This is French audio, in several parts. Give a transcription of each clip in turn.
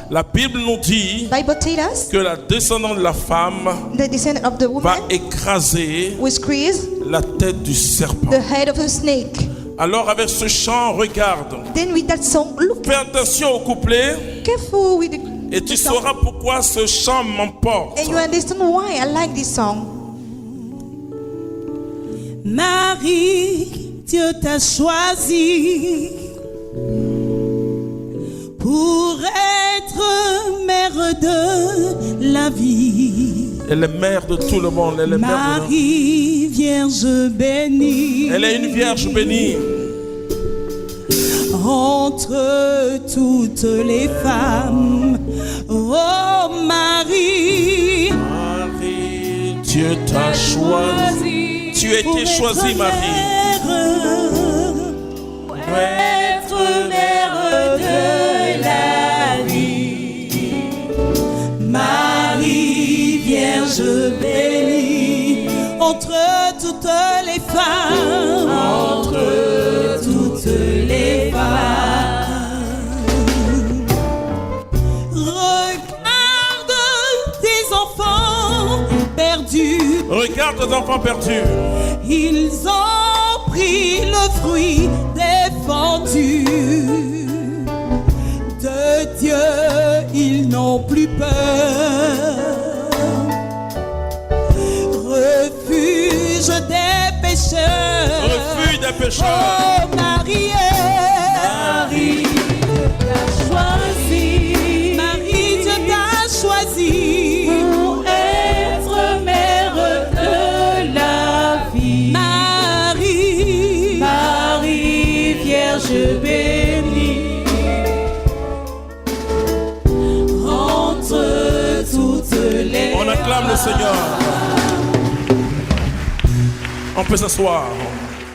La Bible nous dit Bible tells us que la descendante de la femme the descendant of the va woman écraser will squeeze la tête du serpent. the head of the snake. Alors avec ce chant, regarde. Then with that song, look Fais attention au couplet careful with et the tu song, sauras pourquoi ce chant m'emporte. and you understand why I like this song. Marie, Dieu t'a choisi pour être mère de la vie. Elle est mère de tout le monde. Elle est mère de Marie, Vierge bénie. Elle est une vierge bénie. Entre toutes les femmes, oh Marie, Marie, Dieu t'a choisi. Tu as été choisie, Marie. Pour être mère de la vie. Marie, Vierge bénie, entre toutes les femmes, entre toutes les femmes. Regarde tes enfants perdus. Regarde les enfants perdus. Ils ont pris le fruit défendu. De Dieu, ils n'ont plus peur. Refuge des pécheurs. Refuge des pécheurs. Oh Marie, Marie, Dieu t'a choisi. Marie, Dieu t'a choisi pour être mère de la vie. Marie, Marie, Vierge bénie, entre toutes les. On acclame le Seigneur. On peut s'asseoir.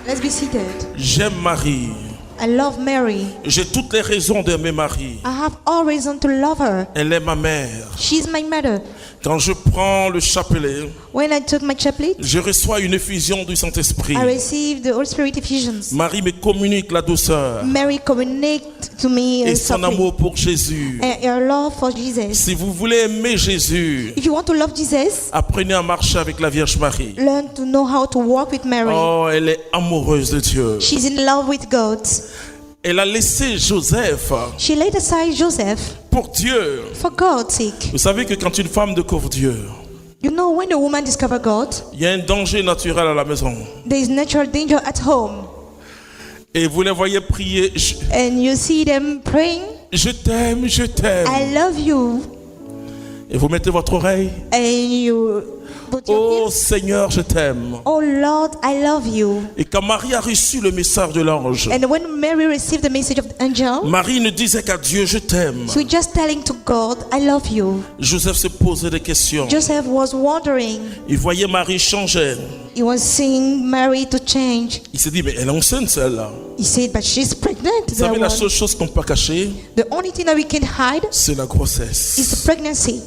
Let's be seated. J'aime Marie. I love Mary. J'ai toutes les raisons d'aimer Marie. I have all reason to love her. Elle est ma mère. She's my mother. Quand je prends le chapelet, When I took my chaplet, je reçois une effusion du Saint-Esprit. I received the Holy Spirit effusions. Marie me communique la douceur Mary communicate to me et son something, amour pour Jésus. and her love for Jesus. Si vous voulez aimer Jésus, If you want to love Jesus, apprenez à marcher avec la Vierge Marie. learn to know how to walk with Mary. Oh, elle est amoureuse de Dieu. She's in love with God. Elle a laissé Joseph She laid aside Joseph pour Dieu. for God's sake. Vous savez que quand une femme découvre Dieu, You know, when a woman discovers God, il y a un danger naturel à la maison. there is natural danger at home. Et vous les voyez prier, And you see them praying, je t'aime, je t'aime. I love you. Et vous mettez votre oreille. And you put your Oh ears, Seigneur, je t'aime. oh Lord, I love you. Et quand Marie a reçu le message de l'ange, And when Mary received the message of the angel, Marie ne disait qu'à Dieu, je t'aime. she was just telling to God, I love you. Joseph se posait des questions. Joseph was wondering. Il voyait Marie changer. He was seeing Mary to change. Il s'est dit, mais elle est enceinte celle-là. He said, but she's pregnant. Vous savez, The la one- seule chose qu'on peut cacher, The only thing that we can hide c'est la is the grossesse. pregnancy.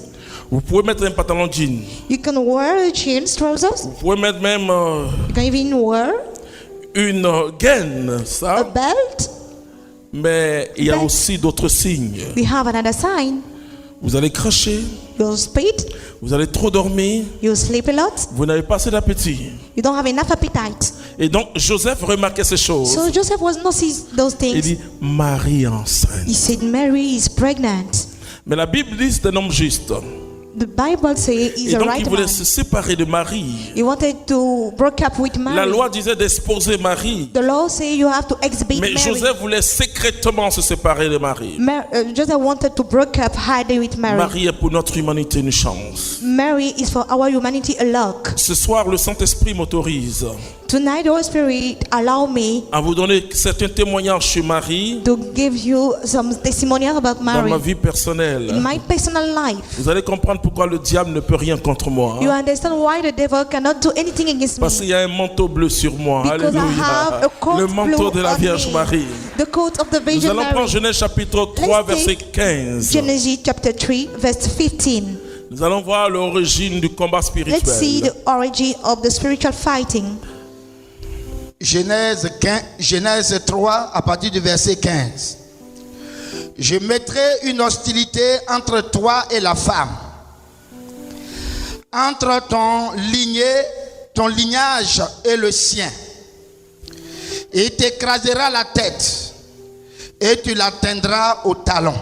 Vous pouvez mettre un pantalon jean. You can wear jeans, trousers. Vous pouvez mettre même You can even wear une gaine, a ça. belt. Mais il y a aussi d'autres signes. We have another sign. Vous allez cracher, You'll spit. vous allez trop dormir, You'll sleep a lot. vous n'avez pas assez d'appétit. You don't have enough appetite. Et donc Joseph remarquait ces choses. So Joseph was not seeing those Il things. dit, Marie est enceinte. He said, Mary is pregnant. Mais la Bible dit c'est un homme juste. The Bible says he's Et a donc right il voulait man. se séparer de Marie. He wanted to break up with La Mary. loi disait d'exposer Marie. The law says you have to exhibit Mais Mary. Joseph voulait secrètement se séparer de Marie. Joseph wanted to break up hiding with Mary. Marie est pour notre humanité une chance. Mary is for our humanity a luck. Ce soir, le Saint-Esprit m'autorise Tonight, the Holy Spirit allow me à vous donner certains témoignages sur Marie to give you some testimonial about dans ma Mary vie personnelle. in my personal life. Vous allez comprendre pourquoi le diable ne peut rien contre moi. You understand why the devil cannot do anything against Parce me? qu'il y a un manteau bleu sur moi. Because I have Alléluia. a coat Le manteau blue de la on Vierge me. Marie. The coat of the Nous Virgin allons prendre Mary. Genèse chapitre 3, Let's verset take 15. Genesis chapter 3, verse 15. Nous allons voir l'origine du combat Let's see spirituel. the origin of the spiritual fighting. Genèse 3 à partir du verset 15. Je mettrai une hostilité entre toi et la femme, entre ton lignage et le sien. Il t'écrasera la tête et tu l'atteindras au talon.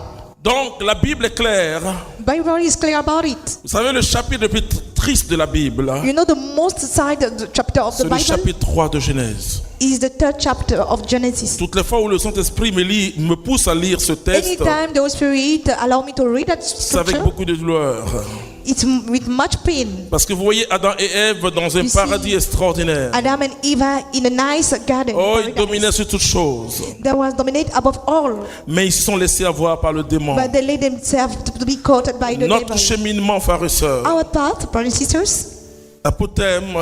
Donc la Bible est claire. Bible is clear about it. Vous savez le chapitre le plus triste de la Bible, You know the most side of the chapter of the c'est le Bible chapitre 3 de Genèse. is the third chapter of Genesis. Toutes les fois où le Saint-Esprit me pousse à lire ce texte, Anytime the Holy Spirit allow me to read that c'est avec scripture, beaucoup de douleur. it's with much pain. Parce que vous voyez Adam et Ève dans un You paradis see, extraordinaire. Adam and Eve in a nice garden. Oh, ils paradise. dominaient sur toutes choses. They was dominate above all, Mais ils se sont laissés avoir par le démon. but they let themselves to be caught by the Notre devil. cheminement, frères et sœurs, Our path, brothers and sisters, Apothème,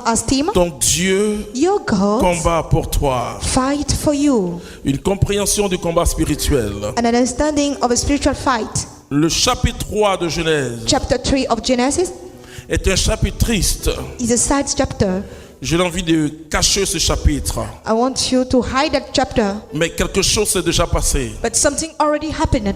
as team, ton Dieu your God combat pour toi. fight for you. Une compréhension du combat spirituel. An understanding of a spiritual fight. Le chapitre 3 de Genèse Chapter 3 of Genesis est un chapitre triste. is a side chapter. J'ai envie de cacher ce chapitre. I want you to hide that chapter, Mais quelque chose s'est déjà passé. but something already happened.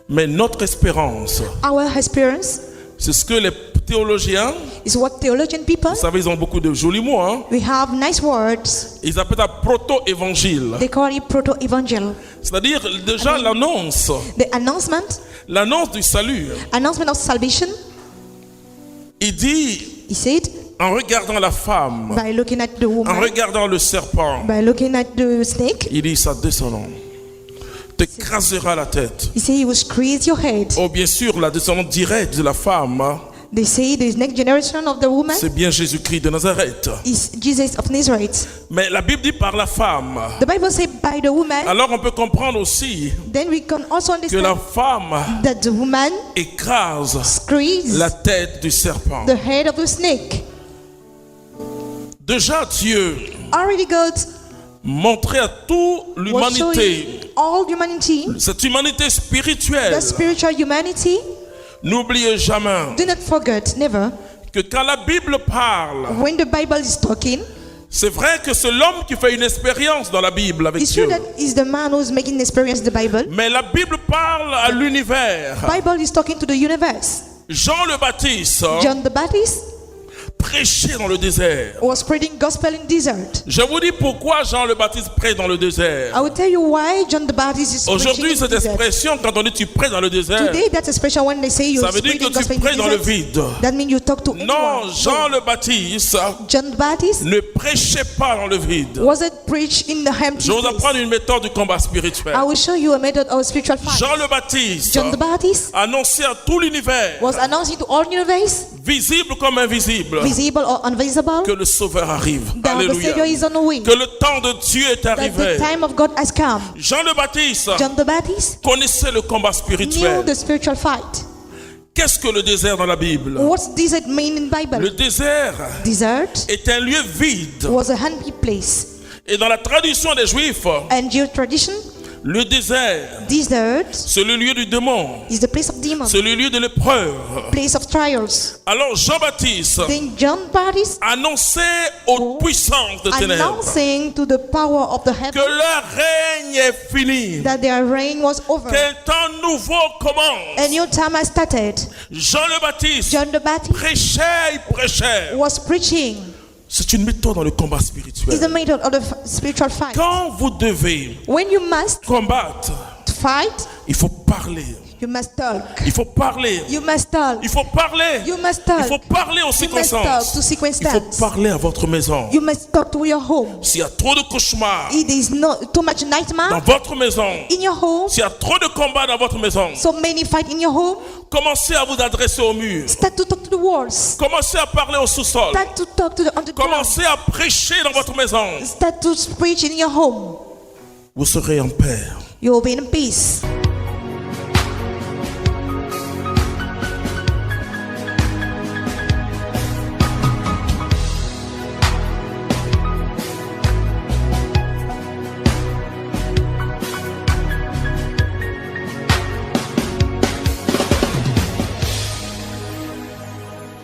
Mais notre espérance, Our experience c'est ce que les théologiens, is what theologian people, vous savez, ils ont beaucoup de jolis mots, hein? we have nice words. Ils appellent ça proto-évangile. They call it proto-evangel. C'est-à-dire déjà l'annonce The du salut. announcement of salvation. Il dit, He said, en regardant la femme, by looking at the en woman, regardant le serpent, by looking at the snake, il dit, sa descendante t'écrasera la tête. he said he will squeeze your head. Oh, bien sûr, la descendante directe de la femme, hein, They say the next generation of the woman c'est bien Jésus-Christ de Nazareth. is Jesus of Nazareth. Mais la Bible dit par la femme. The Bible says by the woman, Alors on peut comprendre aussi then we can also que la understand femme that the woman écrase squeezes la tête du serpent. the head of the snake. Déjà Dieu Already God montrait à toute was l'humanité, showing all humanity, cette humanité spirituelle. the spiritual humanity. N'oubliez jamais Do not forget, never, que quand la Bible parle, when the Bible is talking, c'est vrai que c'est l'homme qui fait une expérience dans la Bible avec it's Dieu. true that is the man who's making experience the Bible. Mais la Bible parle à l'univers. Bible is talking to the universe. Jean le Baptiste John the Baptist prêchait dans le désert. was spreading gospel in desert. Je vous dis pourquoi Jean le Baptiste prêche dans le désert. I will tell you why John the Baptist is preaching Aujourd'hui, in cette desert. expression, quand on dit tu prêches dans le désert, Today, that expression when they say you're ça veut dire spreading que gospel tu in prêches dans le desert, vide. that means you talk to Non, anyone. Jean le Baptiste John the Baptist ne prêchait pas dans le vide. wasn't preached in the empty Je vais vous place. apprendre une méthode du combat spirituel. I will show you a method of spiritual fight. Jean le Baptiste John the Baptist annonçait à tout l'univers, was announcing to all universe, visible comme invisible, visible or invisible, que le Sauveur arrive. that the Savior Alléluia. is on the way, Que le temps de Dieu est that the arrivé. time of God has come. Jean le Baptiste John the Baptist connaissait le combat knew spirituel. the spiritual fight. Qu'est-ce que le désert dans la Bible? What's desert mean in Le Bible? désert Desert est un lieu vide. was a empty place. Et dans la tradition des Juifs, And your tradition, le désert, desert c'est le lieu du démon. is the place of demons, C'est le lieu de l'épreuve. place of trials. Alors Jean-Baptiste Then John Baptist annonçait aux puissances de ténèbres announcing to the power of the que heaven leur règne est fini, that their reign was over. qu'un temps nouveau commence. A new time has started. Jean le Baptiste John the Baptist prêchait, il prêchait. was preaching. C'est une méthode dans le combat Is the spirituel. method of the spiritual fight. Quand vous devez When you must combattre, fight, il faut parler. you must talk. Il faut parler. You must talk. Il faut parler. You must Il talk. faut parler aux You must circonstances. talk to Il circumstances. faut parler à votre maison. You must talk to your home. S'il y a trop de cauchemars It is not too much dans nightmare votre maison, in your home. s'il y a trop de combats dans votre maison, So many fight in your home. commencez à vous adresser au mur. Start to talk to the walls. Commencez à parler au sous-sol. Start to talk to the underground. Commencez à prêcher dans votre maison. Start to preach in your home. Vous serez en paix. You will be in peace.